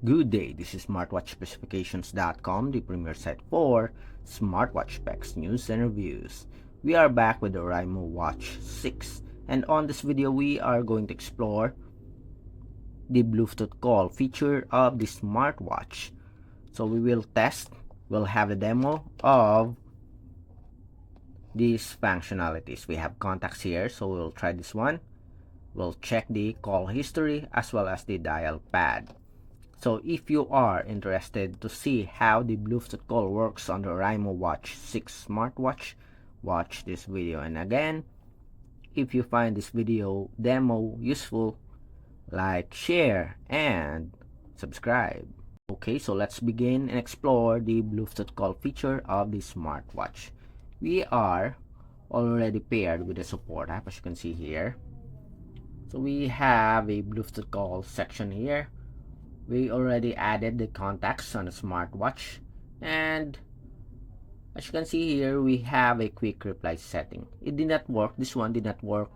Good day, this is smartwatchspecifications.com, the premier site for smartwatch specs, news, and reviews. We are back with the Oraimo Watch 6, and on this video we are going to explore the Bluetooth call feature of the smartwatch. So we'll have a demo of these functionalities. We have contacts here, so we'll try this one. We'll check the call history as well as the dial pad. So if you are interested to see how the Bluetooth call works on the Oraimo Watch 6 smartwatch, watch this video. And again, if you find this video demo useful, like, share, and subscribe. Okay, so let's begin and explore the Bluetooth call feature of the smartwatch. We are already paired with the support app, as you can see here. So we have a Bluetooth call section here. We already added the contacts on the smartwatch, and as you can see here, we have a quick reply setting. It did not work. This one did not work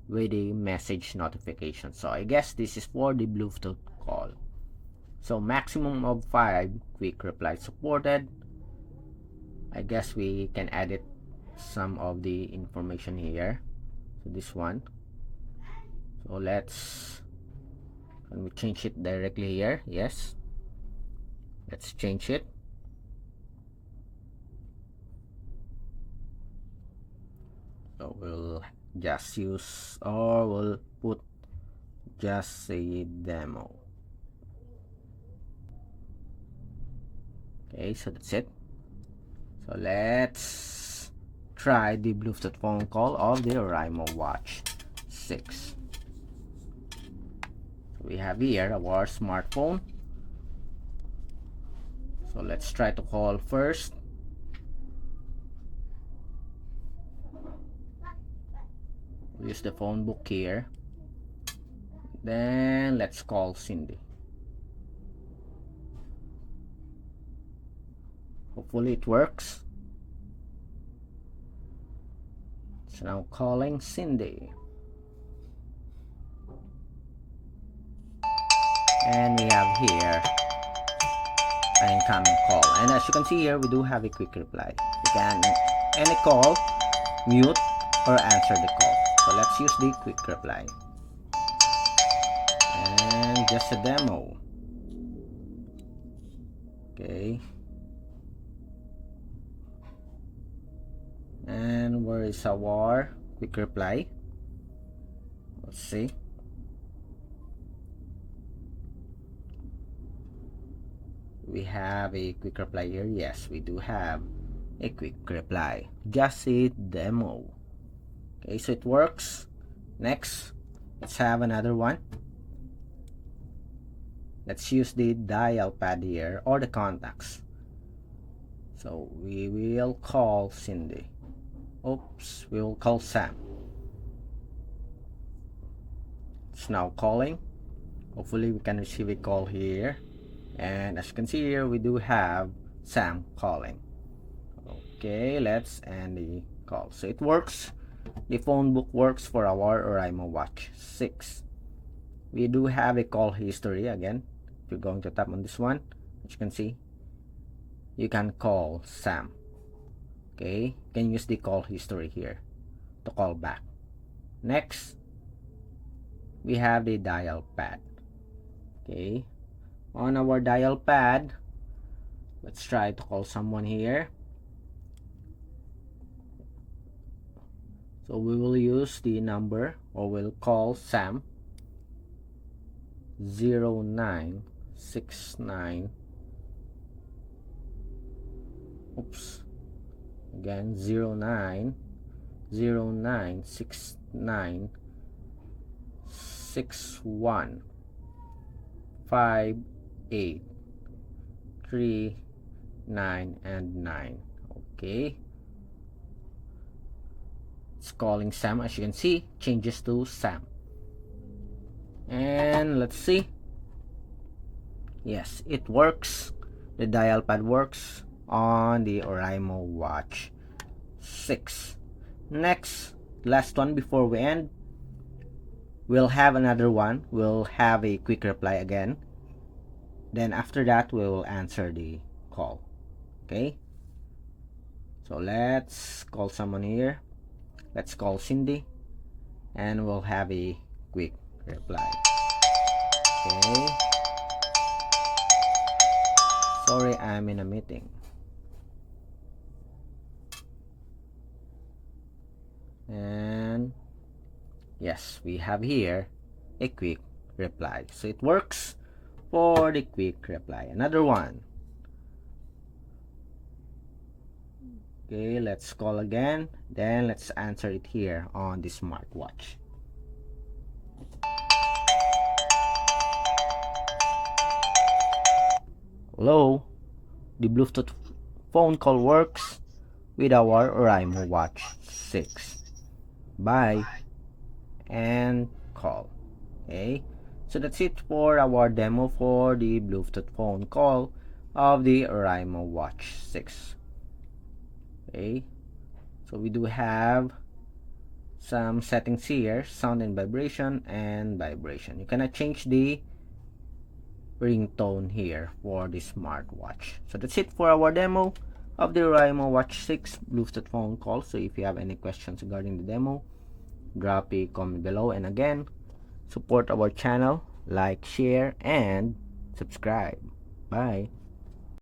with the message notification. So I guess this is for the Bluetooth call. So maximum of 5 quick replies supported. I guess we can edit some of the information here. So this one. So can we change it directly here? Yes. Let's change it. So we'll just use, or we'll put just a demo. Okay, so that's it. So let's try the Bluetooth phone call of the Oraimo Watch 6. We have here our smartphone. So let's try to call first. We'll use the phone book here. Then let's call Cindy. Hopefully it works. So now calling Cindy. And we have here an incoming call, and as you can see here, we do have a quick reply. You can any call, mute, or answer the call. So let's use the quick reply, and just a demo. Okay, and where is our quick reply? Let's see. We have a quick reply here. Yes, we do have a quick reply. Just a demo. Okay, so it works. Next, let's have another one. Let's use the dial pad here, or the contacts. So we will call Cindy. Oops, we will call Sam. It's now calling. Hopefully we can receive a call here. And as you can see here, we do have Sam calling. Okay, let's end the call. So it works. The phone book works for our Oraimo Watch 6. We do have a call history again. If you're going to tap on this one, as you can see, you can call Sam. Okay, you can use the call history here to call back. Next, we have the dial pad. Okay, on our dial pad, let's try to call someone here. So we will use the number, or we'll call Sam. 0969. Oops. Again, 0969 61 5 8 3 9 and 9. Okay, it's calling Sam. As you can see, changes to Sam. And let's see. Yes, it works. The dial pad works on the Oraimo Watch 6. Next, last one before we end, we'll have another one. We'll have a quick reply again. Then after that, we will answer the call. Okay, so let's call someone here. Let's call Cindy, and we'll have a quick reply. Okay, sorry, I'm in a meeting. And yes, we have here a quick reply. So it works for the quick reply. Another one. Okay, let's call again. Then let's answer it here on the smartwatch. Hello, the Bluetooth phone call works with our Oraimo Watch 6. Bye and call. Okay, so that's it for our demo for the Bluetooth phone call of the Oraimo Watch 6. Okay, so we do have some settings here: sound and vibration, and vibration. You cannot change the ringtone here for the smartwatch. So that's it for our demo of the Oraimo Watch 6 Bluetooth phone call. So if you have any questions regarding the demo, drop a comment below. And again, support our channel, like, share, and subscribe. Bye.